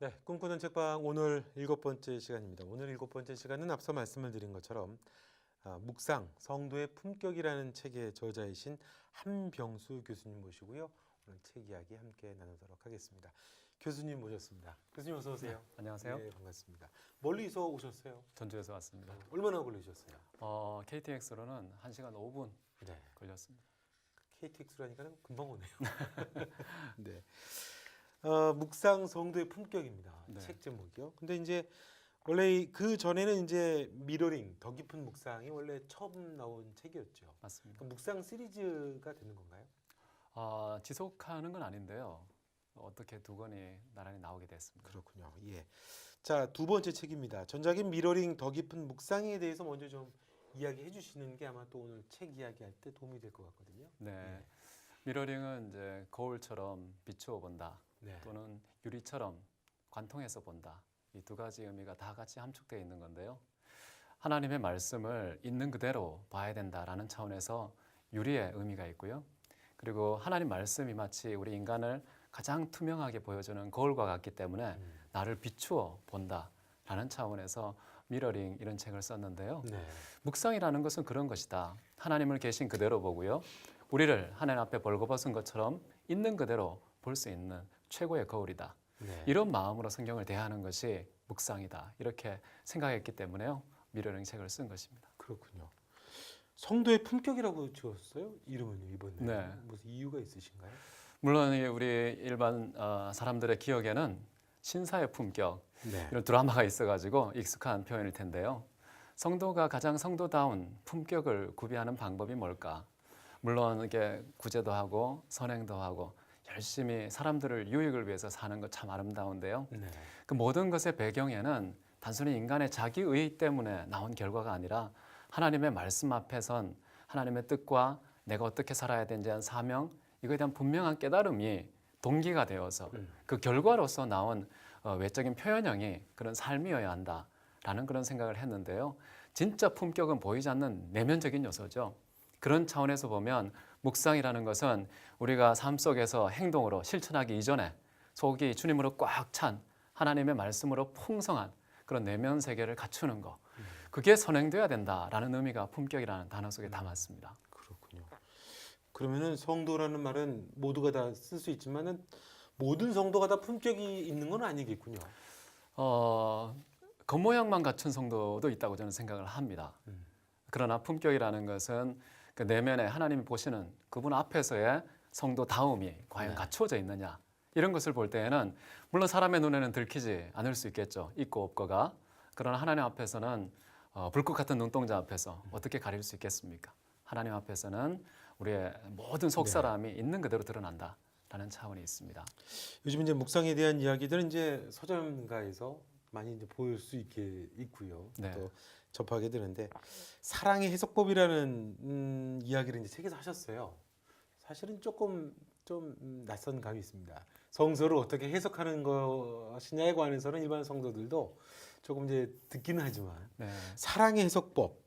네, 꿈꾸는 책방 오늘 7번째 시간입니다. 오늘 7번째 시간은 앞서 말씀을 드린 것처럼 묵상, 성도의 품격이라는 책의 저자이신 한병수 교수님 모시고요. 오늘 책 이야기 함께 나누도록 하겠습니다. 교수님 모셨습니다. 교수님 어서 오세요. 네, 안녕하세요. 네, 반갑습니다. 멀리서 오셨어요? 전주에서 왔습니다. 얼마나 걸리셨어요? KTX로는 1시간 5분 네, 걸렸습니다. KTX라니까 금방 오네요. 네. 묵상 성도의 품격입니다. 네. 책 제목이요. 근데 이제 원래 그 전에는 이제 미러링 더 깊은 묵상이 원래 처음 나온 책이었죠. 맞습니다. 그러니까 묵상 시리즈가 되는 건가요? 지속하는 건 아닌데요. 어떻게 두 권이 나란히 나오게 됐습니다. 그렇군요. 예. 자, 두 번째 책입니다. 전작인 미러링 더 깊은 묵상에 대해서 먼저 좀 이야기해 주시는 게 아마 또 오늘 책 이야기할 때 도움이 될 것 같거든요. 네. 예. 미러링은 이제 거울처럼 비추어 본다. 네. 또는 유리처럼 관통해서 본다. 이 두 가지 의미가 다 같이 함축되어 있는 건데요. 하나님의 말씀을 있는 그대로 봐야 된다라는 차원에서 유리의 의미가 있고요. 그리고 하나님 말씀이 마치 우리 인간을 가장 투명하게 보여주는 거울과 같기 때문에 나를 비추어 본다라는 차원에서 미러링 이런 책을 썼는데요. 네. 묵상이라는 것은 그런 것이다. 하나님을 계신 그대로 보고요. 우리를 하나님 앞에 벌거벗은 것처럼 있는 그대로 볼 수 있는 최고의 거울이다. 네. 이런 마음으로 성경을 대하는 것이 묵상이다. 이렇게 생각했기 때문에요. 미러링 책을 쓴 것입니다. 그렇군요. 성도의 품격이라고 지었어요? 이름은요, 이번에. 네. 무슨 이유가 있으신가요? 물론 우리 일반 사람들의 기억에는 신사의 품격 네. 이런 드라마가 있어가지고 익숙한 표현일 텐데요. 성도가 가장 성도다운 품격을 구비하는 방법이 뭘까? 물론 이게 구제도 하고 선행도 하고 열심히 사람들을 유익을 위해서 사는 것 참 아름다운데요. 네. 그 모든 것의 배경에는 단순히 인간의 자기의 때문에 나온 결과가 아니라 하나님의 말씀 앞에 선 하나님의 뜻과 내가 어떻게 살아야 되는지 한 사명, 이거에 대한 분명한 깨달음이 동기가 되어서 그 결과로서 나온 외적인 표현형이 그런 삶이어야 한다라는 그런 생각을 했는데요. 진짜 품격은 보이지 않는 내면적인 요소죠. 그런 차원에서 보면 묵상이라는 것은 우리가 삶 속에서 행동으로 실천하기 이전에 속이 주님으로 꽉 찬 하나님의 말씀으로 풍성한 그런 내면 세계를 갖추는 거, 그게 선행돼야 된다라는 의미가 품격이라는 단어 속에 담았습니다. 그렇군요. 그러면은 성도라는 말은 모두가 다 쓸 수 있지만은 모든 성도가 다 품격이 있는 건 아니겠군요. 겉모양만 갖춘 성도도 있다고 저는 생각을 합니다. 그러나 품격이라는 것은 그 내면에 하나님이 보시는 그분 앞에서의 성도다움이 과연 네. 갖추어져 있느냐, 이런 것을 볼 때에는 물론 사람의 눈에는 들키지 않을 수 있겠죠. 있고 없고가. 그러나 하나님 앞에서는 불꽃 같은 눈동자 앞에서 어떻게 가릴 수 있겠습니까? 하나님 앞에서는 우리의 모든 속사람이 있는 그대로 드러난다라는 차원이 있습니다. 요즘 이제 묵상에 대한 이야기들은 이제 서점가에서 많이 이제 보일 수 있게 있고요. 네. 또 접하게 되는데 사랑의 해석법이라는 이야기를 이제 책에서 하셨어요. 사실은 조금 좀 낯선 감이 있습니다. 성서를 어떻게 해석하는 것이냐에 관해서는 일반 성도들도 조금 이제 듣기는 하지만 네. 사랑의 해석법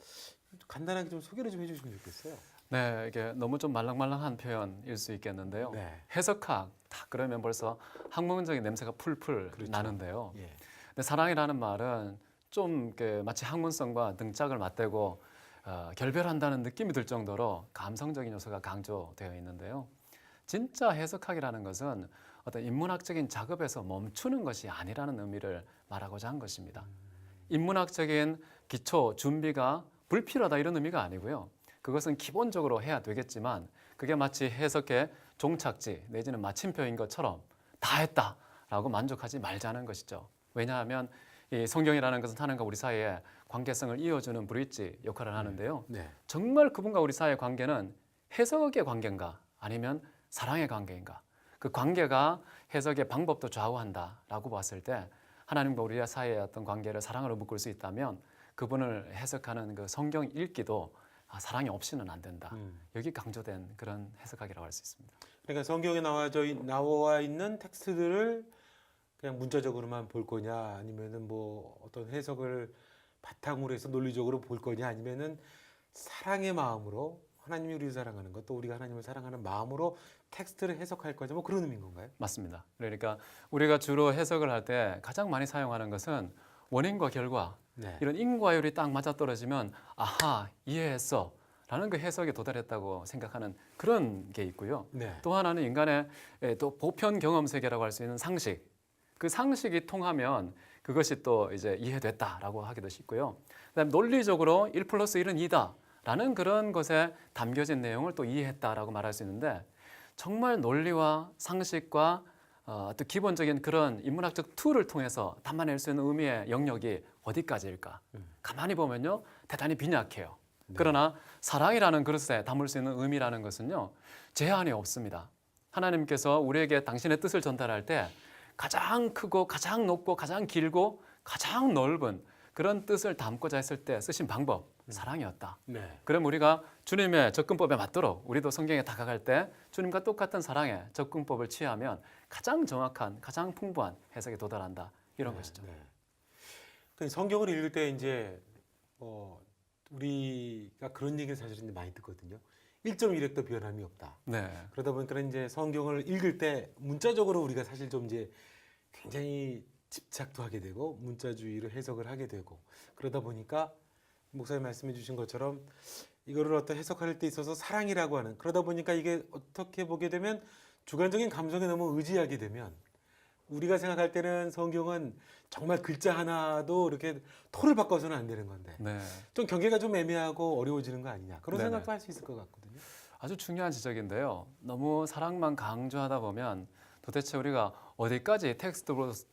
간단하게 좀 소개를 좀 해주시면 좋겠어요. 네, 이게 너무 좀 말랑말랑한 표현일 수 있겠는데요. 네. 해석학 딱 그러면 벌써 학문적인 냄새가 풀풀 그렇죠. 나는데요. 예. 근데 사랑이라는 말은 좀 마치 학문성과 등짝을 맞대고 결별한다는 느낌이 들 정도로 감성적인 요소가 강조되어 있는데요. 진짜 해석학이라는 것은 어떤 인문학적인 작업에서 멈추는 것이 아니라는 의미를 말하고자 한 것입니다. 인문학적인 기초 준비가 불필요하다 이런 의미가 아니고요. 그것은 기본적으로 해야 되겠지만 그게 마치 해석의 종착지 내지는 마침표인 것처럼 다 했다라고 만족하지 말자는 것이죠. 왜냐하면 이 성경이라는 것은 하나님과 우리 사이에 관계성을 이어주는 브릿지 역할을 하는데요. 네. 정말 그분과 우리 사이의 관계는 해석의 관계인가 아니면 사랑의 관계인가, 그 관계가 해석의 방법도 좌우한다라고 봤을 때 하나님과 우리 사이의 어떤 관계를 사랑으로 묶을 수 있다면 그분을 해석하는 그 성경 읽기도 사랑이 없이는 안 된다. 여기 강조된 그런 해석학이라고 할 수 있습니다. 그러니까 성경에 나와 있는 텍스트들을 그냥 문자적으로만 볼 거냐, 아니면은 뭐 어떤 해석을 바탕으로 해서 논리적으로 볼 거냐, 아니면은 사랑의 마음으로 하나님이 우리를 사랑하는 것, 또 우리가 하나님을 사랑하는 마음으로 텍스트를 해석할 거죠. 뭐 그런 의미인 건가요? 맞습니다. 그러니까 우리가 주로 해석을 할 때 가장 많이 사용하는 것은 원인과 결과, 네. 이런 인과율이 딱 맞아떨어지면 아하, 이해했어 라는 그 해석에 도달했다고 생각하는 그런 게 있고요. 네. 또 하나는 인간의 또 보편 경험 세계라고 할 수 있는 상식, 그 상식이 통하면 그것이 또 이제 이해됐다라고 하기도 쉽고요. 그다음에 논리적으로 1 플러스 1은 2다라는 그런 것에 담겨진 내용을 또 이해했다라고 말할 수 있는데, 정말 논리와 상식과 또 기본적인 그런 인문학적 툴을 통해서 담아낼 수 있는 의미의 영역이 어디까지일까? 가만히 보면요, 대단히 빈약해요. 네. 그러나 사랑이라는 그릇에 담을 수 있는 의미라는 것은요, 제한이 없습니다. 하나님께서 우리에게 당신의 뜻을 전달할 때 가장 크고 가장 높고 가장 길고 가장 넓은 그런 뜻을 담고자 했을 때 쓰신 방법, 사랑이었다. 네. 그럼 우리가 주님의 접근법에 맞도록 우리도 성경에 다가갈 때 주님과 똑같은 사랑의 접근법을 취하면 가장 정확한, 가장 풍부한 해석에 도달한다. 이런 것이죠. 네. 그 성경을 읽을 때 이제 우리가 그런 얘기를 사실 이제 많이 듣거든요. 1.1획도 변함이 없다. 네. 그러다 보니까 이제 성경을 읽을 때 문자적으로 우리가 사실 좀 이제 굉장히 집착도 하게 되고 문자주의로 해석을 하게 되고, 그러다 보니까 목사님 말씀해 주신 것처럼 이거를 어떤 해석할 때 있어서 사랑이라고 하는, 그러다 보니까 이게 어떻게 보게 되면 주관적인 감성에 너무 의지하게 되면 우리가 생각할 때는 성경은 정말 글자 하나도 이렇게 토를 바꿔서는 안 되는 건데 네. 좀 경계가 좀 애매하고 어려워지는 거 아니냐, 그런 네네. 생각도 할 수 있을 것 같거든요. 아주 중요한 지적인데요. 너무 사랑만 강조하다 보면 도대체 우리가 어디까지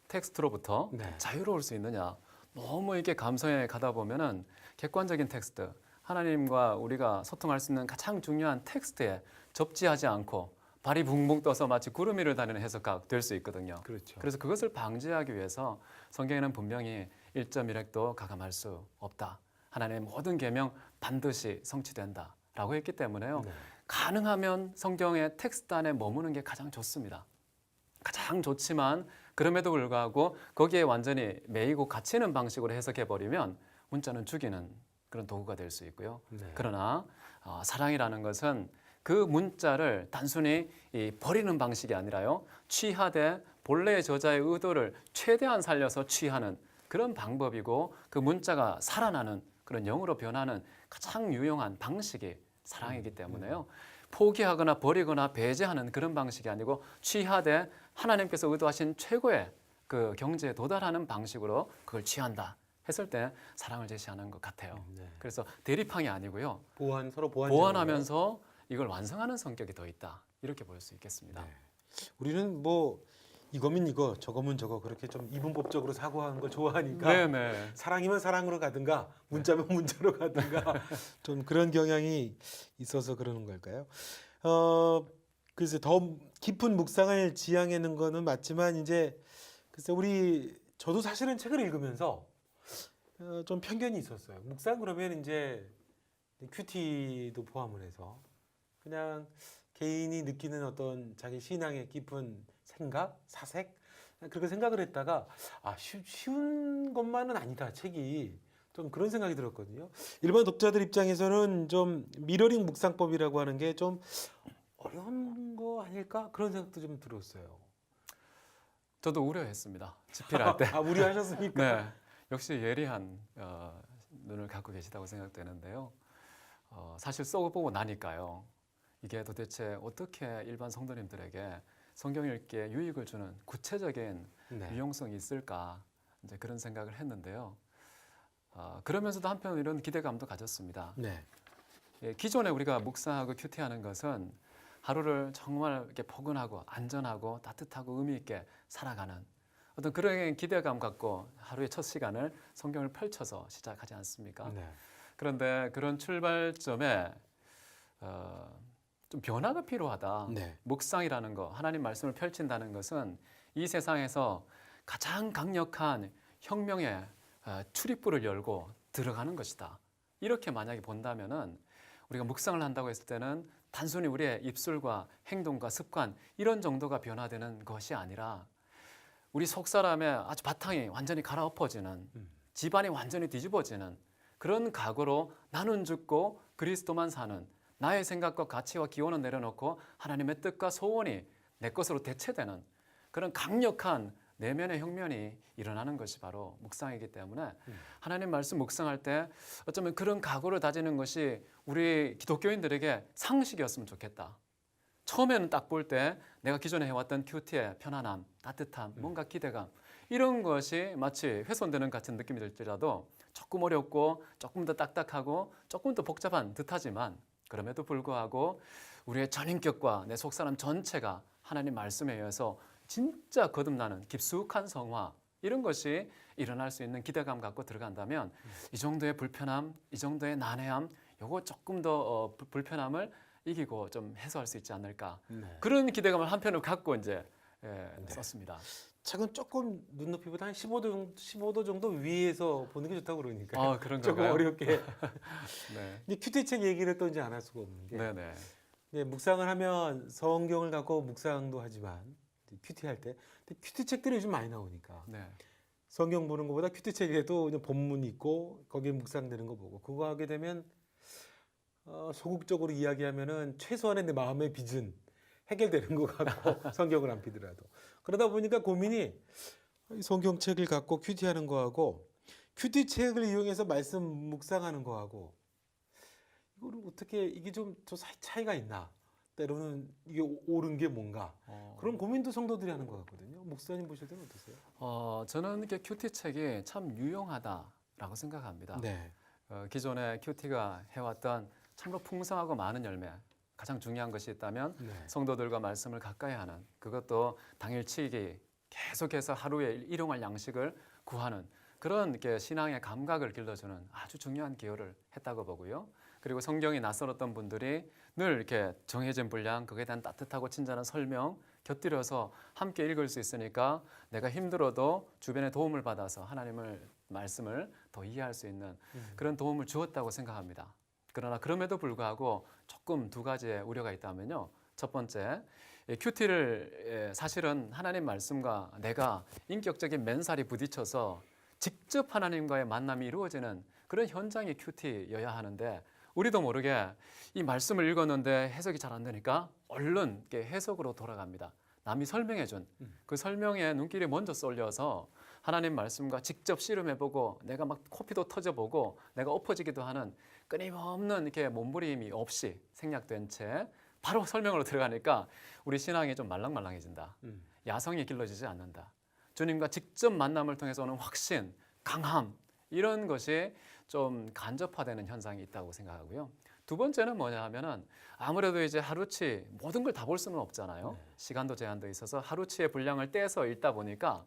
텍스트로부터 네. 자유로울 수 있느냐. 너무 이렇게 감성에 가다 보면은 객관적인 텍스트, 하나님과 우리가 소통할 수 있는 가장 중요한 텍스트에 접지하지 않고 발이 붕붕 떠서 마치 구름 위를 다니는 해석가 될 수 있거든요. 그렇죠. 그래서 그것을 방지하기 위해서 성경에는 분명히 1.1획도 가감할 수 없다. 하나님의 모든 계명 반드시 성취된다. 라고 했기 때문에요. 네. 가능하면 성경의 텍스트 안에 머무는 게 가장 좋습니다. 가장 좋지만 그럼에도 불구하고 거기에 완전히 매이고 갇히는 방식으로 해석해버리면 문자는 죽이는 그런 도구가 될 수 있고요. 네. 그러나 사랑이라는 것은 그 문자를 단순히 버리는 방식이 아니라요, 취하되 본래의 저자의 의도를 최대한 살려서 취하는 그런 방법이고, 그 문자가 살아나는 그런 영으로 변하는 가장 유용한 방식이 사랑이기 때문에요, 포기하거나 버리거나 배제하는 그런 방식이 아니고 취하되 하나님께서 의도하신 최고의 그 경지에 도달하는 방식으로 그걸 취한다 했을 때 사랑을 제시하는 것 같아요. 네. 그래서 대립항이 아니고요, 서로 보완하면서 이걸 완성하는 성격이 더 있다, 이렇게 볼 수 있겠습니다. 네. 우리는 뭐 이거면 이거, 저거면 저거, 그렇게 좀 이분법적으로 사고하는 걸 좋아하니까 네네. 사랑이면 사랑으로 가든가 문자면 문자로 가든가 좀 그런 경향이 있어서 그러는 걸까요? 글쎄 더 깊은 묵상을 지향하는 거는 맞지만 이제 글쎄 저도 사실은 책을 읽으면서 좀 편견이 있었어요. 묵상 그러면 이제 큐티도 포함을 해서 그냥 개인이 느끼는 어떤 자기 신앙의 깊은 생각, 사색, 그렇게 생각을 했다가 쉬운 것만은 아니다, 책이. 좀 그런 생각이 들었거든요. 일반 독자들 입장에서는 좀 미러링 묵상법이라고 하는 게 좀 어려운 거 아닐까? 그런 생각도 좀 들었어요. 저도 우려했습니다. 집필할 때. 우려하셨습니까? 네, 역시 예리한 눈을 갖고 계시다고 생각되는데요. 사실 써보고 나니까요, 이게 도대체 어떻게 일반 성도님들에게 성경 읽기에 유익을 주는 구체적인 네. 유용성이 있을까, 이제 그런 생각을 했는데요. 그러면서도 한편 이런 기대감도 가졌습니다. 네. 기존에 우리가 묵상하고 큐티하는 것은 하루를 정말 이렇게 포근하고 안전하고 따뜻하고 의미 있게 살아가는 어떤 그런 기대감 갖고 하루의 첫 시간을 성경을 펼쳐서 시작하지 않습니까? 네. 그런데 그런 출발점에 좀 변화가 필요하다. 네. 묵상이라는 거, 하나님 말씀을 펼친다는 것은 이 세상에서 가장 강력한 혁명의 출입구를 열고 들어가는 것이다. 이렇게 만약에 본다면은 우리가 묵상을 한다고 했을 때는 단순히 우리의 입술과 행동과 습관 이런 정도가 변화되는 것이 아니라 우리 속 사람의 아주 바탕이 완전히 갈아엎어지는, 집안이 완전히 뒤집어지는 그런 각오로 나는 죽고 그리스도만 사는, 나의 생각과 가치와 기원은 내려놓고 하나님의 뜻과 소원이 내 것으로 대체되는 그런 강력한 내면의 혁명이 일어나는 것이 바로 묵상이기 때문에 하나님 말씀 묵상할 때 어쩌면 그런 각오를 다지는 것이 우리 기독교인들에게 상식이었으면 좋겠다. 처음에는 딱 볼 때 내가 기존에 해왔던 큐티의 편안함, 따뜻함, 뭔가 기대감 이런 것이 마치 훼손되는 같은 느낌이 들지라도 조금 어렵고 조금 더 딱딱하고 조금 더 복잡한 듯하지만 그럼에도 불구하고 우리의 전인격과 내 속사람 전체가 하나님 말씀에 의해서 진짜 거듭나는 깊숙한 성화 이런 것이 일어날 수 있는 기대감 갖고 들어간다면 이 정도의 불편함, 이 정도의 난해함 요거 조금 더 불편함을 이기고 좀 해소할 수 있지 않을까 그런 기대감을 한편으로 갖고 이제 썼습니다. 책은 조금 눈높이보다 한 15도 정도 위에서 보는 게 좋다고 그러니까 아, 그런가요? 조금 어렵게. 네. 이제 큐티 책 얘기를 또 이제 안 할 수가 없는 게 네네. 네, 묵상을 하면 성경을 갖고 묵상도 하지만 큐티 할 때 큐티 책들이 요즘 많이 나오니까 네. 성경 보는 것보다 큐티 책에도 그냥 본문 있고 거기에 묵상되는 거 보고 그거 하게 되면 소극적으로 이야기하면은 최소한의 내 마음의 빚은 해결되는 것 같고 성경을 안 피더라도 그러다 보니까 고민이 이 성경책을 갖고 큐티하는 거하고 큐티 책을 이용해서 말씀 묵상하는 거하고 이거를 어떻게 이게 좀 차이가 있나 때로는 이게 옳은 게 뭔가 그런 고민도 성도들이 하는 것 같거든요. 목사님 보실 때는 어떠세요? 저는 이렇게 큐티 책이 참 유용하다라고 생각합니다. 네. 기존에 큐티가 해왔던 참으로 풍성하고 많은 열매 가장 중요한 것이 있다면 네. 성도들과 말씀을 가까이 하는 그것도 당일치기 계속해서 하루에 일용할 양식을 구하는 그런 이렇게 신앙의 감각을 길러주는 아주 중요한 기여를 했다고 보고요. 그리고 성경이 낯설었던 분들이 늘 이렇게 정해진 분량 거기에 대한 따뜻하고 친절한 설명 곁들여서 함께 읽을 수 있으니까 내가 힘들어도 주변의 도움을 받아서 하나님을 말씀을 더 이해할 수 있는 그런 도움을 주었다고 생각합니다. 그러나 그럼에도 불구하고 조금 두 가지의 우려가 있다면요. 첫 번째, 큐티를 사실은 하나님 말씀과 내가 인격적인 맨살이 부딪혀서 직접 하나님과의 만남이 이루어지는 그런 현장이 큐티여야 하는데 우리도 모르게 이 말씀을 읽었는데 해석이 잘 안 되니까 얼른 이렇게 해석으로 돌아갑니다. 남이 설명해 준 그 설명에 눈길이 먼저 쏠려서 하나님 말씀과 직접 씨름해보고 내가 막 코피도 터져보고 내가 엎어지기도 하는 끊임없는 이렇게 몸부림이 없이 생략된 채 바로 설명으로 들어가니까 우리 신앙이 좀 말랑말랑해진다. 야성이 길러지지 않는다. 주님과 직접 만남을 통해서 오는 확신, 강함 이런 것이 좀 간접화되는 현상이 있다고 생각하고요. 두 번째는 뭐냐 하면은 아무래도 이제 하루치 모든 걸 다 볼 수는 없잖아요. 시간도 제한돼 있어서 하루치의 분량을 떼서 읽다 보니까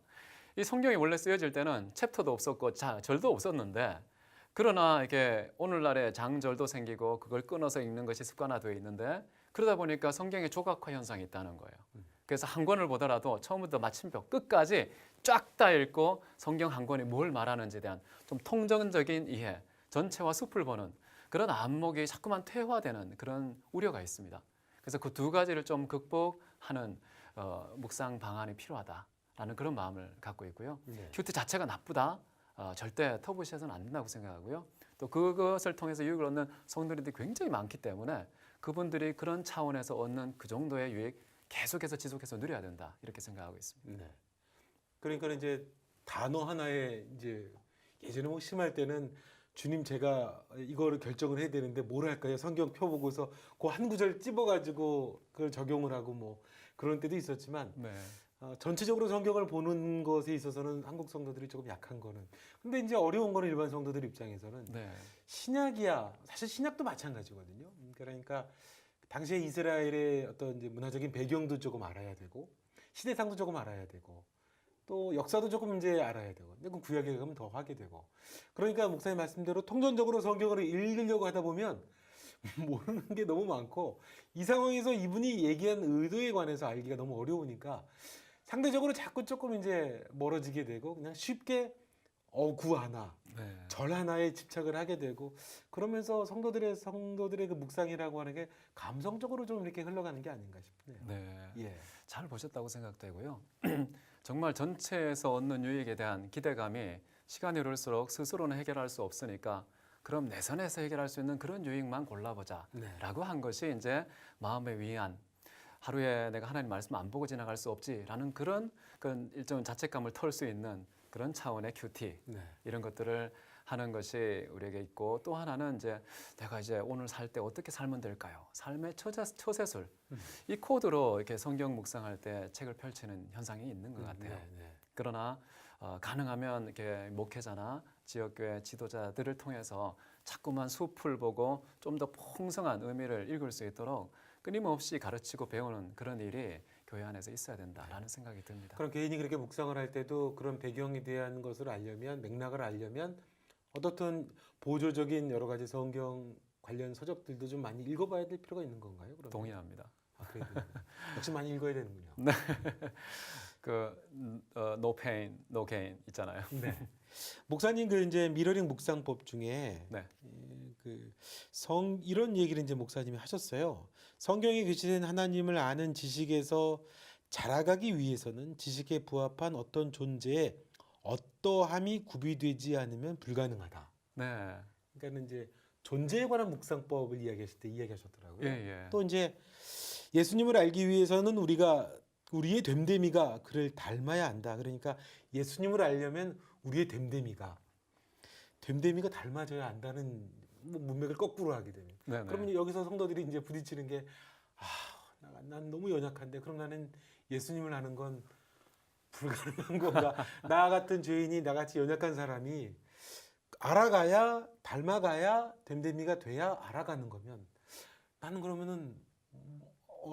이 성경이 원래 쓰여질 때는 챕터도 없었고 절도 없었는데 그러나 이게 오늘날에 장절도 생기고 그걸 끊어서 읽는 것이 습관화되어 있는데 그러다 보니까 성경의 조각화 현상이 있다는 거예요. 그래서 한 권을 보더라도 처음부터 마침표 끝까지 쫙 다 읽고 성경 한 권이 뭘 말하는지에 대한 좀 통전적인 이해, 전체와 숲을 보는 그런 안목이 자꾸만 퇴화되는 그런 우려가 있습니다. 그래서 그 두 가지를 좀 극복하는 묵상 방안이 필요하다라는 그런 마음을 갖고 있고요. 네. 큐티 자체가 나쁘다. 절대 터부시해서는 안 된다고 생각하고요. 또 그것을 통해서 유익을 얻는 성도들이 굉장히 많기 때문에 그분들이 그런 차원에서 얻는 그 정도의 유익 계속해서 지속해서 누려야 된다 이렇게 생각하고 있습니다. 네. 그러니까 이제 단어 하나에 이제 예전에 뭐 심할 때는 주님 제가 이거를 결정을 해야 되는데 뭘 할까요? 성경 펴 보고서 그 한 구절 찝어가지고 그걸 적용을 하고 뭐 그런 때도 있었지만 네. 전체적으로 성경을 보는 것에 있어서는 한국 성도들이 조금 약한 거는 근데 이제 어려운 거는 일반 성도들 입장에서는 네. 신약이야 사실 신약도 마찬가지거든요. 그러니까 당시에 이스라엘의 어떤 이제 문화적인 배경도 조금 알아야 되고 시대상도 조금 알아야 되고 또 역사도 조금 이제 알아야 되고 근데 그 구약에 가면 더 하게 되고 그러니까 목사님 말씀대로 통전적으로 성경을 읽으려고 하다 보면 모르는 게 너무 많고 이 상황에서 이분이 얘기한 의도에 관해서 알기가 너무 어려우니까 상대적으로 자꾸 조금 이제 멀어지게 되고 그냥 쉽게 구 하나 네. 절 하나에 집착을 하게 되고 그러면서 성도들의 그 묵상이라고 하는 게 감성적으로 좀 이렇게 흘러가는 게 아닌가 싶네요. 네. 예. 잘 보셨다고 생각되고요. 정말 전체에서 얻는 유익에 대한 기대감이 시간이 흐를수록 스스로는 해결할 수 없으니까 그럼 내 선에서 해결할 수 있는 그런 유익만 골라보자라고 네. 한 것이 이제 마음의 위안. 하루에 내가 하나님 말씀 안 보고 지나갈 수 없지라는 그런 일정 자책감을 털 수 있는 그런 차원의 큐티 네. 이런 것들을 하는 것이 우리에게 있고, 또 하나는 이제 내가 이제 오늘 살 때 어떻게 살면 될까요? 삶의 처세술 이 코드로 이렇게 성경 묵상할 때 책을 펼치는 현상이 있는 것 같아요. 네. 네. 그러나 가능하면 이렇게 목회자나 지역교회 지도자들을 통해서 자꾸만 숲을 보고 좀 더 풍성한 의미를 읽을 수 있도록 끊임없이 가르치고 배우는 그런 일이 교회 안에서 있어야 된다라는 생각이 듭니다. 그럼 개인이 그렇게 묵상을 할 때도 그런 배경에 대한 것을 알려면, 맥락을 알려면 어떻든 보조적인 여러 가지 성경 관련 서적들도 좀 많이 읽어봐야 될 필요가 있는 건가요? 그러면? 동의합니다. 그래도 역시 많이 읽어야 되는군요. No pain, no gain 있잖아요. 네. 목사님 그 이제 미러링 묵상법 중에 네. 이런 얘기를 이제 목사님이 하셨어요. 성경에 계시는 하나님을 아는 지식에서 자라가기 위해서는 지식에 부합한 어떤 존재에 어떠함이 구비되지 않으면 불가능하다. 네. 그러니까 이제 존재에 관한 묵상법을 이야기하실 때 이야기하셨더라고요. 예. 또 이제 예수님을 알기 위해서는 우리의 됨됨이가 그를 닮아야 한다. 그러니까 예수님을 알려면 우리의 됨됨이가 닮아져야 한다는 문맥을 거꾸로 하게 되면. 네네. 그러면 여기서 성도들이 이제 부딪히는 게 난 너무 연약한데 그럼 나는 예수님을 아는 건 불가능한 건가? 나 같은 죄인이 나같이 연약한 사람이 알아가야 닮아가야 됨됨이가 돼야 알아가는 거면 나는 그러면은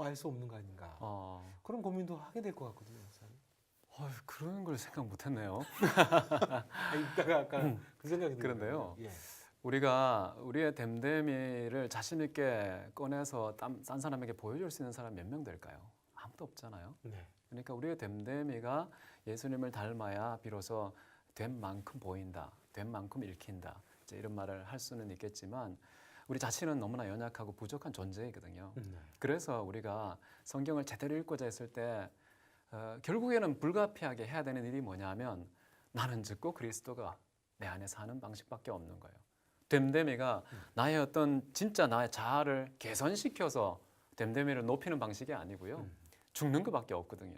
알 수 없는 거 아닌가? 그런 고민도 하게 될 것 같거든요, 목사님. 그런 걸 생각 못했네요. 이따가 아까 그 생각이 그런데요. 예. 우리가 우리의 됨됨이를 자신 있게 꺼내서 딴 사람에게 보여줄 수 있는 사람 몇 명 될까요? 아무도 없잖아요. 네. 그러니까 우리의 됨됨이가 예수님을 닮아야 비로소 된 만큼 보인다, 된 만큼 읽힌다. 이제 이런 말을 할 수는 있겠지만 우리 자신은 너무나 연약하고 부족한 존재이거든요. 그래서 우리가 성경을 제대로 읽고자 했을 때 결국에는 불가피하게 해야 되는 일이 뭐냐면 나는 듣고 그리스도가 내 안에 사는 방식밖에 없는 거예요. 됨됨이가 나의 어떤 진짜 나의 자아를 개선시켜서 됨됨이를 높이는 방식이 아니고요. 죽는 것밖에 없거든요.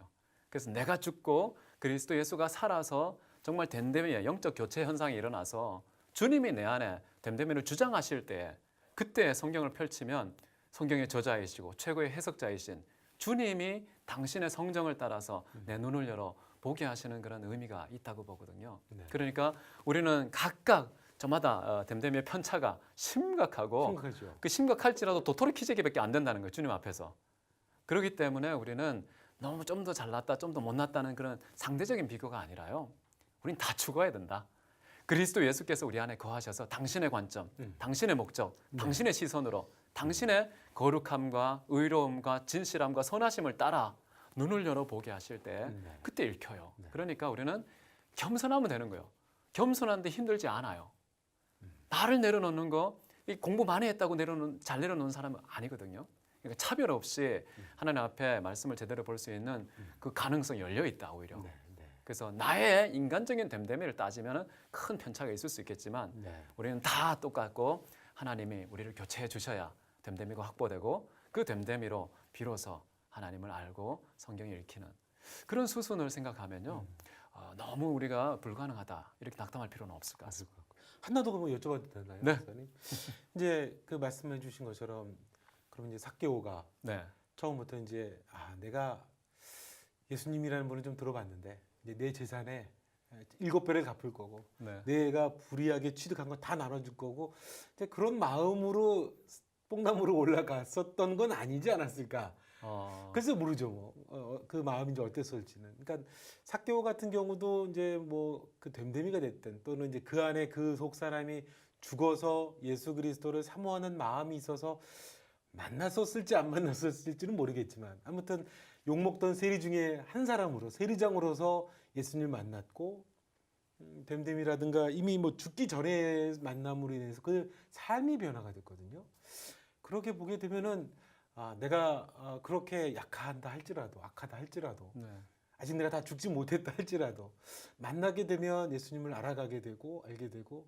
그래서 내가 죽고 그리스도 예수가 살아서 정말 됨됨이의 영적 교체 현상이 일어나서 주님이 내 안에 됨됨이를 주장하실 때 그때 성경을 펼치면 성경의 저자이시고 최고의 해석자이신 주님이 당신의 성정을 따라서 내 눈을 열어 보게 하시는 그런 의미가 있다고 보거든요. 네. 그러니까 우리는 각각 저마다 됨됨이의 편차가 심각하고 심각하죠. 그 심각할지라도 도토리 키재기밖에 안 된다는 거예요. 주님 앞에서. 그렇기 때문에 우리는 너무 좀 더 잘났다, 좀 더 못났다는 그런 상대적인 비교가 아니라요. 우린 다 죽어야 된다. 그리스도 예수께서 우리 안에 거하셔서 당신의 관점, 당신의 목적, 당신의 시선으로 당신의 거룩함과 의로움과 진실함과 선하심을 따라 눈을 열어 보게 하실 때 그때 읽혀요. 그러니까 우리는 겸손하면 되는 거예요. 겸손한데 힘들지 않아요. 나를 내려놓는 거 공부 많이 했다고 잘 내려놓는 사람은 아니거든요. 그러니까 차별 없이 하나님 앞에 말씀을 제대로 볼 수 있는 그 가능성이 열려 있다 오히려. 그래서 나의 인간적인 됨됨이를 따지면 큰 편차가 있을 수 있겠지만 우리는 다 똑같고 하나님이 우리를 교체해 주셔야 됨됨이가 확보되고 그 됨됨이로 비로소 하나님을 알고 성경을 읽히는 그런 수순을 생각하면요. 너무 우리가 불가능하다 이렇게 낙담할 필요는 없을 것 같습니다. 하나 더 그럼 여쭤봐도 되나요, 네. 목사님? 이제 그 말씀해 주신 것처럼 그럼 이제 삭개오가 네. 처음부터 이제 내가 예수님이라는 분을 좀 들어봤는데 이제 내 재산의 7배를 갚을 거고 네. 내가 불이하게 취득한 거 다 나눠줄 거고 이제 그런 마음으로 뽕나무로 올라갔었던 건 아니지 않았을까? 그래서 모르죠 뭐 그 마음이 이제 어땠을지는. 그러니까 삭개오 같은 경우도 이제 뭐 그 됨됨이가 됐든 또는 이제 그 안에 그 속 사람이 죽어서 예수 그리스도를 사모하는 마음이 있어서 만났었을지 안 만났었을지는 모르겠지만 아무튼 욕먹던 세리 중에 한 사람으로 세리장으로서 예수님을 만났고 됨됨이라든가 이미 뭐 죽기 전에 만남으로 인해서 그 삶이 변화가 됐거든요. 그렇게 보게 되면은 내가 그렇게 약하다 할지라도 악하다 할지라도 네. 아직 내가 다 죽지 못했다 할지라도 만나게 되면 예수님을 알아가게 되고 알게 되고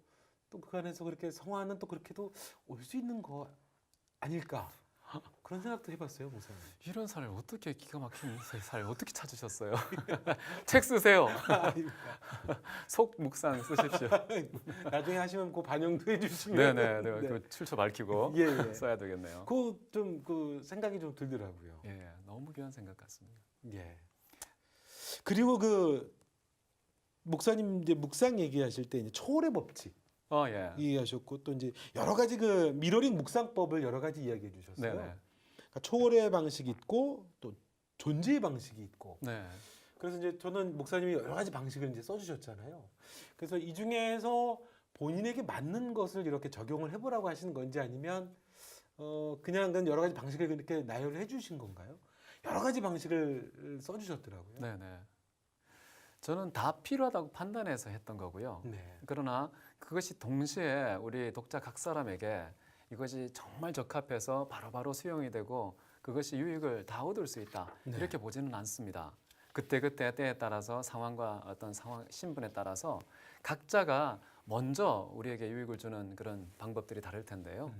또 그 안에서 그렇게 성화는 또 그렇게도 올 수 있는 거 아닐까 그런 생각도 해봤어요, 목사님. 이런 살을 어떻게 기가 막힌 살 어떻게 찾으셨어요? 책 쓰세요. 속 묵상 쓰십시오. 나중에 하시면 그 반영도 해주시면. 네네, 네. 그 출처 밝히고 예, 예. 써야 되겠네요. 그좀그 생각이 좀 들더라고요. 예, 너무 귀한 생각 같습니다. 예. 그리고 그 목사님 이제 묵상 얘기하실 때 이제 초월의 법칙 예. 얘기하셨고 또 이제 여러 가지 그 미러링 묵상법을 여러 가지 이야기해 주셨어요. 네네. 그러니까 초월의 방식이 있고 또 존재의 방식이 있고. 네. 그래서 이제 저는 목사님이 여러 가지 방식을 이제 써주셨잖아요. 그래서 이 중에서 본인에게 맞는 것을 이렇게 적용을 해보라고 하시는 건지 아니면 그냥 여러 가지 방식을 이렇게 나열을 해주신 건가요? 여러 가지 방식을 써주셨더라고요. 네네. 저는 다 필요하다고 판단해서 했던 거고요. 네. 그러나 그것이 동시에 우리 독자 각 사람에게 이것이 정말 적합해서 바로바로 수용이 되고 그것이 유익을 다 얻을 수 있다. 네. 이렇게 보지는 않습니다. 그때그때 때에 따라서 상황과 어떤 상황, 신분에 따라서 각자가 먼저 우리에게 유익을 주는 그런 방법들이 다를 텐데요.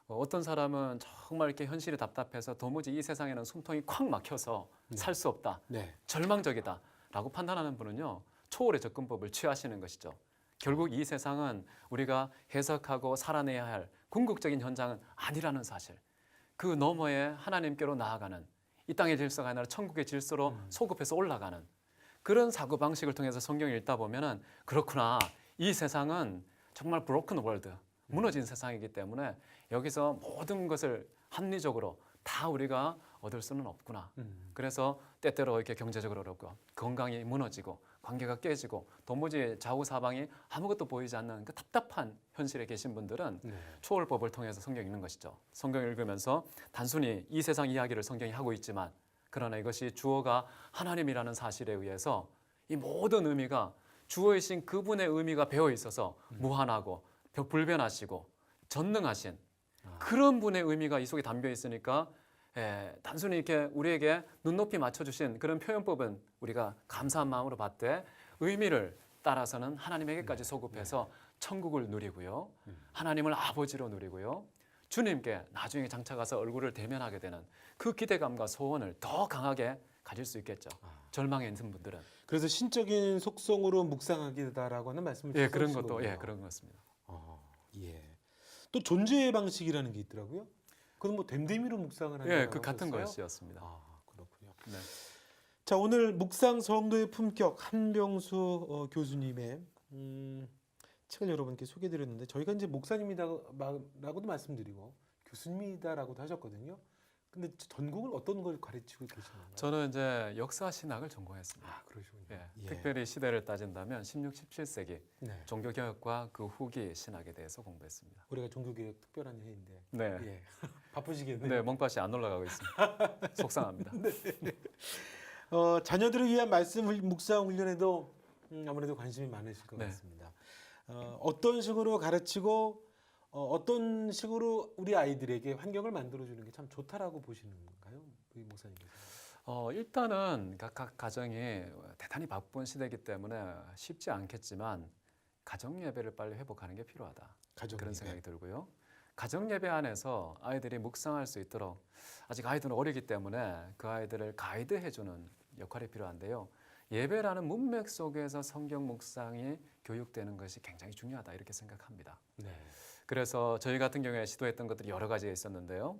어떤 사람은 정말 이렇게 현실이 답답해서 도무지 이 세상에는 숨통이 콱 막혀서 네. 살 수 없다. 네. 절망적이다. 라고 판단하는 분은요. 초월의 접근법을 취하시는 것이죠. 결국 이 세상은 우리가 해석하고 살아내야 할 궁극적인 현장은 아니라는 사실. 그 너머에 하나님께로 나아가는 이 땅의 질서가 아니라 천국의 질서로 소급해서 올라가는 그런 사고방식을 통해서 성경을 읽다 보면은 그렇구나. 이 세상은 정말 브로큰 월드, 무너진 세상이기 때문에 여기서 모든 것을 합리적으로 다 우리가 얻을 수는 없구나. 그래서 때때로 이렇게 경제적으로 어렵고 건강이 무너지고 관계가 깨지고 도무지 좌우사방이 아무것도 보이지 않는 그 답답한 현실에 계신 분들은 네. 초월법을 통해서 성경 읽는 것이죠. 성경 읽으면서 단순히 이 세상 이야기를 성경이 하고 있지만 그러나 이것이 주어가 하나님이라는 사실에 의해서 이 모든 의미가 주어이신 그분의 의미가 배어 있어서 무한하고 불변하시고 전능하신 그런 분의 의미가 이 속에 담겨 있으니까 단순히 이렇게 우리에게 눈높이 맞춰주신 그런 표현법은 우리가 감사한 마음으로 받되 의미를 따라서는 하나님에게까지 소급해서 천국을 누리고요. 하나님을 아버지로 누리고요. 주님께 나중에 장차 가서 얼굴을 대면하게 되는 그 기대감과 소원을 더 강하게 가질 수 있겠죠. 절망에 있는 분들은. 그래서 신적인 속성으로 묵상하기다라고 하는 말씀을 예, 그런 써주신 것도 거군요. 예, 그런 것입니다. 예. 또 존재의 방식이라는 게 있더라고요. 그건 뭐 됨됨이로 묵상을 하는 예, 그 같은 것이었습니다. 그렇군요. 네. 자, 오늘 묵상 성도의 품격 한병수 교수님의 책을 여러분께 소개드렸는데 저희가 이제 목사님이다라고도 말씀드리고 교수님이다라고도 하셨거든요. 근데 전공을 어떤 걸 가르치고 계시나요? 저는 이제 역사 신학을 전공했습니다. 그러시군요. 예, 예. 특별히 시대를 따진다면 16, 17세기 네. 종교개혁과 그 후기 신학에 대해서 공부했습니다. 올해가 종교개혁 특별한 해인데 네, 예. 바쁘시겠네요. 네, 멍밭이 안 올라가고 있습니다. 속상합니다. 자녀들을 위한 말씀 묵상 훈련에도 아무래도 관심이 많으실 것 네. 같습니다. 어떤 식으로 가르치고 어떤 식으로 우리 아이들에게 환경을 만들어주는 게 참 좋다라고 보시는 건가요, 우리 목사님께서? 일단은 각 가정이 대단히 바쁜 시대이기 때문에 쉽지 않겠지만 가정 예배를 빨리 회복하는 게 필요하다. 가정 그런 예배. 생각이 들고요. 가정 예배 안에서 아이들이 묵상할 수 있도록 아직 아이들은 어리기 때문에 그 아이들을 가이드해주는 역할이 필요한데요. 예배라는 문맥 속에서 성경 묵상이 교육되는 것이 굉장히 중요하다 이렇게 생각합니다. 네. 그래서 저희 같은 경우에 시도했던 것들이 여러 가지가 있었는데요.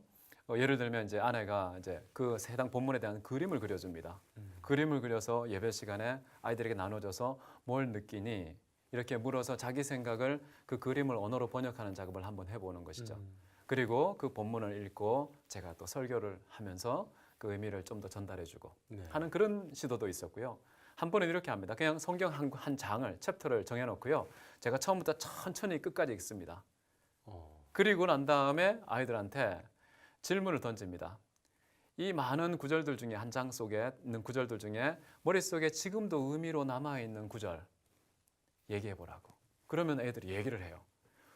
예를 들면 이제 아내가 이제 그 해당 본문에 대한 그림을 그려줍니다. 그림을 그려서 예배 시간에 아이들에게 나눠줘서 뭘 느끼니 이렇게 물어서 자기 생각을 그 그림을 언어로 번역하는 작업을 한번 해보는 것이죠. 그리고 그 본문을 읽고 제가 또 설교를 하면서 그 의미를 좀 더 전달해주고 네. 하는 그런 시도도 있었고요. 한 번은 이렇게 합니다. 그냥 성경 한 장을 챕터를 정해놓고요. 제가 처음부터 천천히 끝까지 읽습니다. 그리고 난 다음에 아이들한테 질문을 던집니다. 이 많은 구절들 중에 한 장 속에 있는 구절들 중에 머릿속에 지금도 의미로 남아있는 구절 얘기해보라고. 그러면 애들이 얘기를 해요.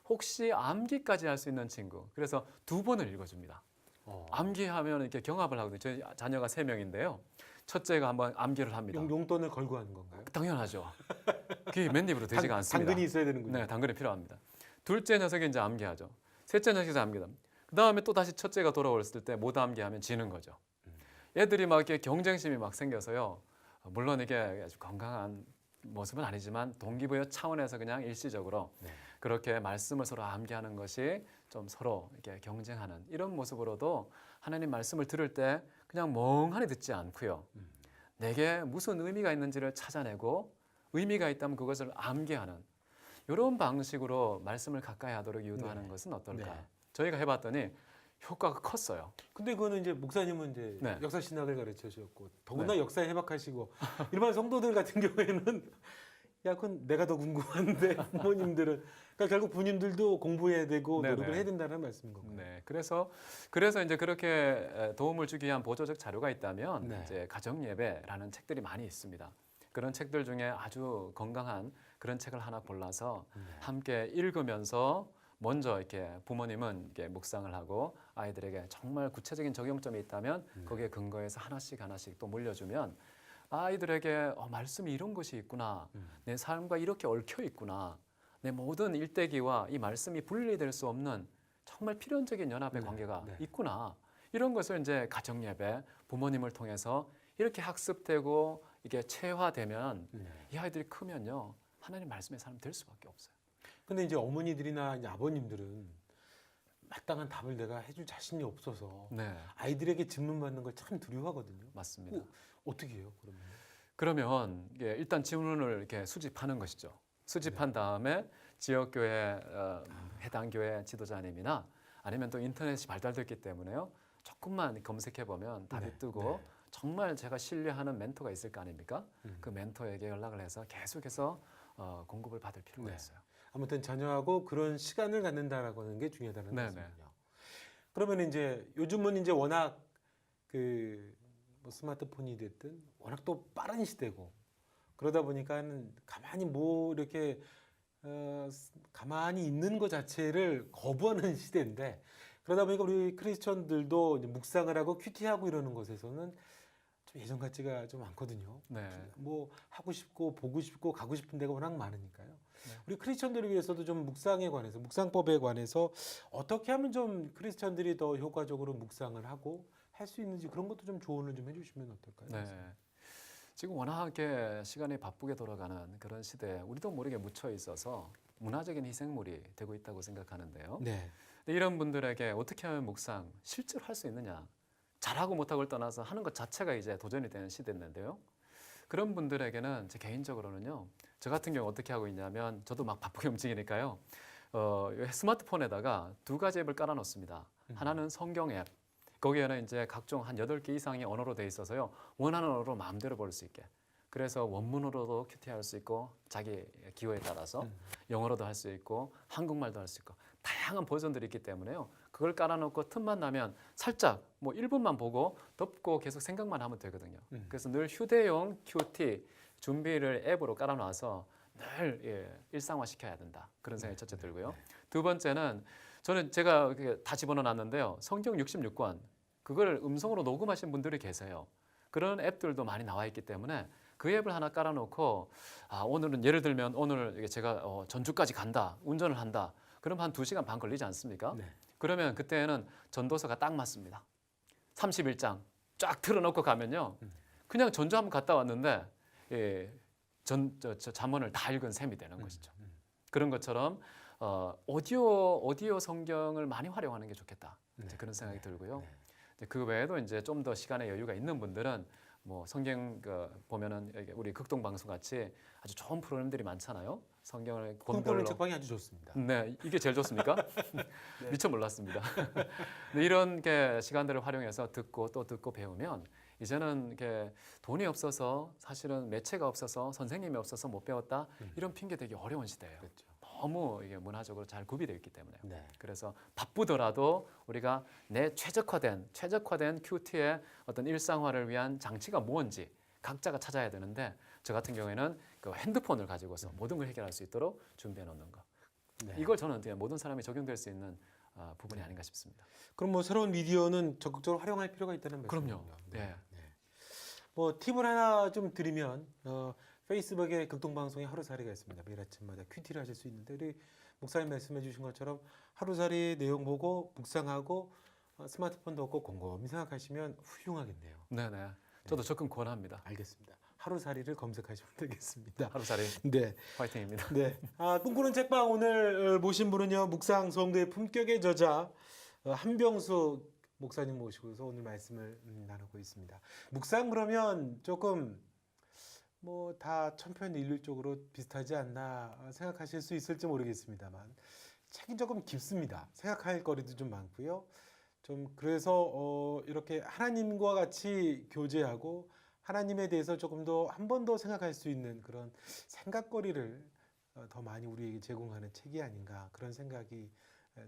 혹시 암기까지 할 수 있는 친구. 그래서 2번을 읽어줍니다. 암기하면 이렇게 경합을 하거든요. 저희 자녀가 3명인데요. 첫째가 한번 암기를 합니다. 용돈을 걸고 하는 건가요? 당연하죠. 그게 맨입으로 되지가 않습니다. 당근이 있어야 되는군요. 네, 당근이 필요합니다. 둘째 녀석이 이제 암기하죠. 셋째 녀석이 암기하죠. 그 다음에 또 다시 첫째가 돌아왔을 때 못 암기하면 지는 거죠. 애들이 막 이렇게 경쟁심이 막 생겨서요. 물론 이게 아주 건강한 모습은 아니지만 동기부여 차원에서 그냥 일시적으로 네. 그렇게 말씀을 서로 암기하는 것이 좀 서로 이렇게 경쟁하는 이런 모습으로도 하나님 말씀을 들을 때 그냥 멍하니 듣지 않고요. 내게 무슨 의미가 있는지를 찾아내고 의미가 있다면 그것을 암기하는 이런 방식으로 말씀을 가까이 하도록 유도하는 네. 것은 어떨까? 네. 저희가 해봤더니 효과가 컸어요. 근데 그거는 이제 목사님은 이제 네. 역사 신학을 가르쳐 주셨고 더구나 네. 역사에 해박하시고 일반 성도들 같은 경우에는 야 그건 내가 더 궁금한데 부모님들은 그러니까 결국 부모님들도 공부해야 되고 네네. 노력을 해야 된다는 말씀인 건가요? 네, 그래서 이제 그렇게 도움을 주기 위한 보조적 자료가 있다면 네. 이제 가정 예배라는 책들이 많이 있습니다. 그런 책들 중에 아주 건강한 그런 책을 하나 골라서 함께 읽으면서 먼저 이렇게 부모님은 이렇게 묵상을 하고 아이들에게 정말 구체적인 적용점이 있다면 거기에 근거해서 하나씩 또 물려주면 아이들에게 말씀이 이런 것이 있구나, 내 삶과 이렇게 얽혀 있구나, 내 모든 일대기와 이 말씀이 분리될 수 없는 정말 필연적인 연합의 관계가 네. 있구나. 이런 것을 이제 가정 예배, 부모님을 통해서 이렇게 학습되고 이게 체화되면 이 아이들이 크면요 하나님 말씀의 사람 될 수밖에 없어요. 근데 이제 어머니들이나 이제 아버님들은 마땅한 답을 내가 해줄 자신이 없어서 네, 아이들에게 질문받는 걸 참 두려워하거든요. 맞습니다. 어떻게 해요? 그러면? 그러면 일단 질문을 이렇게 수집하는 것이죠. 수집한 다음에 지역교회 해당 교회 지도자님이나 아니면 또 인터넷이 발달됐기 때문에요. 조금만 검색해 보면 답이 네, 뜨고 네. 정말 제가 신뢰하는 멘토가 있을 거 아닙니까? 그 멘토에게 연락을 해서 계속해서 공급을 받을 필요가 네. 있어요. 아무튼 자녀하고 그런 시간을 갖는다라고 하는 게 중요하다는 네네. 말씀이군요. 그러면 이제 요즘은 이제 워낙 뭐 스마트폰이 됐든 워낙 또 빠른 시대고 그러다 보니까는 가만히 뭐 이렇게 가만히 있는 것 자체를 거부하는 시대인데 그러다 보니까 우리 크리스천들도 이제 묵상을 하고 큐티하고 이러는 것에서는 좀 예전 같지가 좀 않거든요. 네. 뭐 하고 싶고 보고 싶고 가고 싶은 데가 워낙 많으니까요. 네. 우리 크리스천들을 위해서도 좀 묵상에 관해서 묵상법에 관해서 어떻게 하면 좀 크리스천들이 더 효과적으로 묵상을 하고 할 수 있는지 그런 것도 좀 조언을 좀 해주시면 어떨까요? 네. 지금 워낙에 시간이 바쁘게 돌아가는 그런 시대에 우리도 모르게 묻혀 있어서 문화적인 희생물이 되고 있다고 생각하는데요. 네. 근데 이런 분들에게 어떻게 하면 묵상 실제로 할 수 있느냐? 잘하고 못하고를 떠나서 하는 것 자체가 이제 도전이 되는 시대인데요. 그런 분들에게는 제 개인적으로는요. 저 같은 경우 어떻게 하고 있냐면 저도 막 바쁘게 움직이니까요. 스마트폰에다가 두 가지 앱을 깔아 놓습니다. 하나는 성경 앱. 거기에는 이제 각종 한 8개 이상의 언어로 돼 있어서요. 원하는 언어로 마음대로 볼 수 있게. 그래서 원문으로도 큐티할 수 있고 자기 기호에 따라서 영어로도 할 수 있고 한국말도 할 수 있고 다양한 버전들이 있기 때문에요. 그걸 깔아놓고 틈만 나면 살짝 뭐 1분만 보고 덮고 계속 생각만 하면 되거든요. 그래서 늘 휴대용 큐티 준비를 앱으로 깔아놔서 늘 일상화 시켜야 된다. 그런 생각이 첫째 들고요. 두 번째는 저는 제가 다 집어넣어놨는데요. 성경 66권 그걸 음성으로 녹음하신 분들이 계세요. 그런 앱들도 많이 나와 있기 때문에 그 앱을 하나 깔아놓고 오늘은 예를 들면 오늘 제가 전주까지 간다. 운전을 한다. 그럼 한 2시간 반 걸리지 않습니까? 네. 그러면 그때는 전도서가 딱 맞습니다. 31장 쫙 틀어놓고 가면요. 그냥 전주 한번 갔다 왔는데 잠언을 다 읽은 셈이 되는 것이죠. 그런 것처럼 오디오 성경을 많이 활용하는 게 좋겠다. 이제 그런 생각이 들고요. 그 외에도 이제 좀 더 시간의 여유가 있는 분들은 뭐 성경 보면은 우리 극동 방송 같이 아주 좋은 프로그램들이 많잖아요. 성경을 그런 권별로. 책방이 아주 좋습니다. 네, 이게 제일 좋습니까? 미처 몰랐습니다. 근데 이런 게 시간들을 활용해서 듣고 또 듣고 배우면 이제는 이렇게 돈이 없어서 사실은 매체가 없어서 선생님이 없어서 못 배웠다 이런 핑계 대기 어려운 시대예요. 그렇죠. 너무 이게 문화적으로 잘 구비되어 있기 때문에. 네. 그래서 바쁘더라도 우리가 내 최적화된 큐티의 어떤 일상화를 위한 장치가 뭔지 각자가 찾아야 되는데 저 같은 경우에는 그 핸드폰을 가지고서 모든 걸 해결할 수 있도록 준비해 놓는 거. 네. 이걸 저는 그냥 모든 사람이 적용될 수 있는 부분이 아닌가 싶습니다. 그럼 뭐 새로운 미디어는 적극적으로 활용할 필요가 있다는 말씀이군요. 그럼요. 네. 뭐 팁을 하나 좀 드리면 페이스북에 극동방송의 하루살이가 있습니다. 매일 아침마다 큐티를 하실 수 있는데 우리 목사님 말씀해 주신 것처럼 하루살이 내용 보고 묵상하고 스마트폰도 없고 곰곰이 생각하시면 훌륭하겠네요. 네네. 저도 적극 권합니다. 알겠습니다. 하루살이를 검색하시면 되겠습니다. 하루살이 네. 화이팅입니다. 네. 꿈꾸는 책방 오늘 모신 분은요. 묵상 성도의 품격의 저자 한병수 목사님 모시고서 오늘 말씀을 나누고 있습니다. 묵상 그러면 조금 뭐 다 천편일률적으로 비슷하지 않나 생각하실 수 있을지 모르겠습니다만 책이 조금 깊습니다. 생각할 거리도 좀 많고요. 좀 그래서 이렇게 하나님과 같이 교제하고 하나님에 대해서 조금 더 한 번 더 생각할 수 있는 그런 생각거리를 더 많이 우리에게 제공하는 책이 아닌가 그런 생각이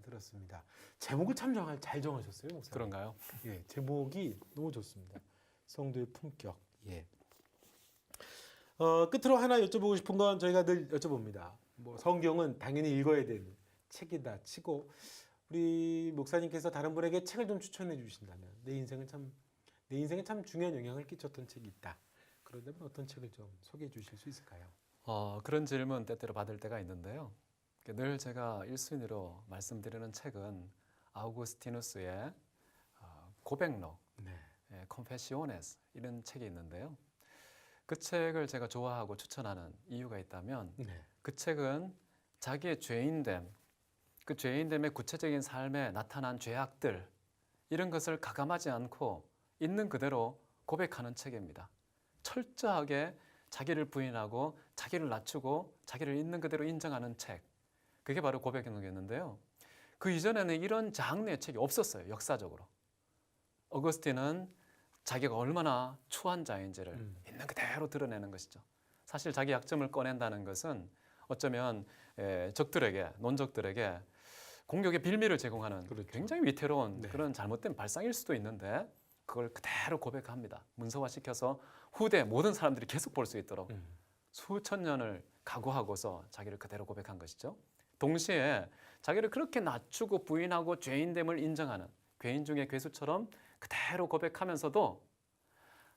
들었습니다. 제목을 참 잘 정하셨어요, 목사님. 그런가요? 예, 제목이 너무 좋습니다. 성도의 품격. 예. 끝으로 하나 여쭤보고 싶은 건 저희가 늘 여쭤봅니다. 뭐 성경은 당연히 읽어야 되는 책이다 치고 우리 목사님께서 다른 분에게 책을 좀 추천해 주신다면 내 인생에 참 중요한 영향을 끼쳤던 책이 있다. 그런다면 어떤 책을 좀 소개해 주실 수 있을까요? 그런 질문 때때로 받을 때가 있는데요. 늘 제가 1순위로 말씀드리는 책은 아우구스티누스의 고백록, 네. Confessiones 이런 책이 있는데요. 그 책을 제가 좋아하고 추천하는 이유가 있다면 네. 그 책은 자기의 죄인됨, 그 죄인됨의 구체적인 삶에 나타난 죄악들 이런 것을 가감하지 않고 있는 그대로 고백하는 책입니다. 철저하게 자기를 부인하고 자기를 낮추고 자기를 있는 그대로 인정하는 책. 그게 바로 고백록이었는데요. 그 이전에는 이런 장르의 책이 없었어요. 역사적으로. 어거스틴은 자기가 얼마나 추한 자인지를 있는 그대로 드러내는 것이죠. 사실 자기 약점을 꺼낸다는 것은 어쩌면 논적들에게 공격의 빌미를 제공하는 그렇죠. 굉장히 위태로운 네. 그런 잘못된 발상일 수도 있는데 그걸 그대로 고백합니다. 문서화시켜서 후대 모든 사람들이 계속 볼 수 있도록 수천 년을 각오하고서 자기를 그대로 고백한 것이죠. 동시에 자기를 그렇게 낮추고 부인하고 죄인됨을 인정하는 괴인 중의 괴수처럼 그대로 고백하면서도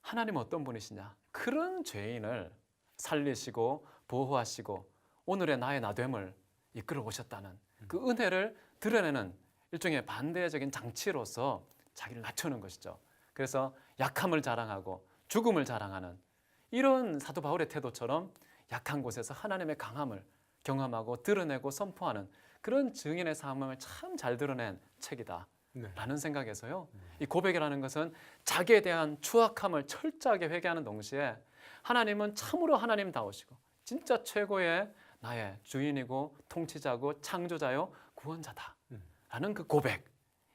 하나님 어떤 분이시냐, 그런 죄인을 살리시고 보호하시고 오늘의 나의 나됨을 이끌어 오셨다는 그 은혜를 드러내는 일종의 반대적인 장치로서 자기를 낮추는 것이죠. 그래서 약함을 자랑하고 죽음을 자랑하는 이런 사도 바울의 태도처럼 약한 곳에서 하나님의 강함을 경험하고 드러내고 선포하는 그런 증인의 삶을 참 잘 드러낸 책이다 네. 라는 생각에서요. 이 고백이라는 것은 자기에 대한 추악함을 철저하게 회개하는 동시에 하나님은 참으로 하나님다우시고 진짜 최고의 나의 주인이고 통치자고 창조자요 구원자다 라는 그 고백,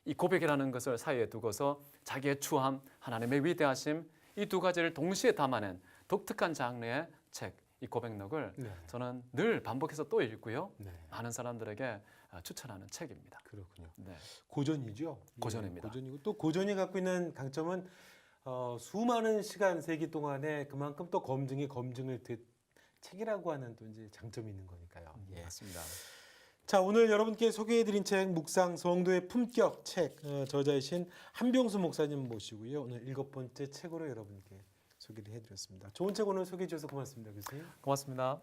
이 고백이라는 것을 사이에 두고서 자기의 추함, 하나님의 위대하심 이 두 가지를 동시에 담아낸 독특한 장르의 책, 이 고백록을 네. 저는 늘 반복해서 또 읽고요. 네. 많은 사람들에게 추천하는 책입니다. 그렇군요. 네. 고전이죠. 고전입니다. 고전이고 또 고전이 갖고 있는 강점은 수많은 시간 세기 동안에 그만큼 또 검증을 책이라고 하는 또 이제 장점이 있는 거니까요. 예. 맞습니다. 자, 오늘 여러분께 소개해드린 책 묵상 성도의 품격 책 저자이신 한병수 목사님 모시고요. 오늘 7번째 책으로 여러분께 소개를 해드렸습니다. 좋은 책 오늘 소개해 주셔서 고맙습니다, 교수님. 고맙습니다.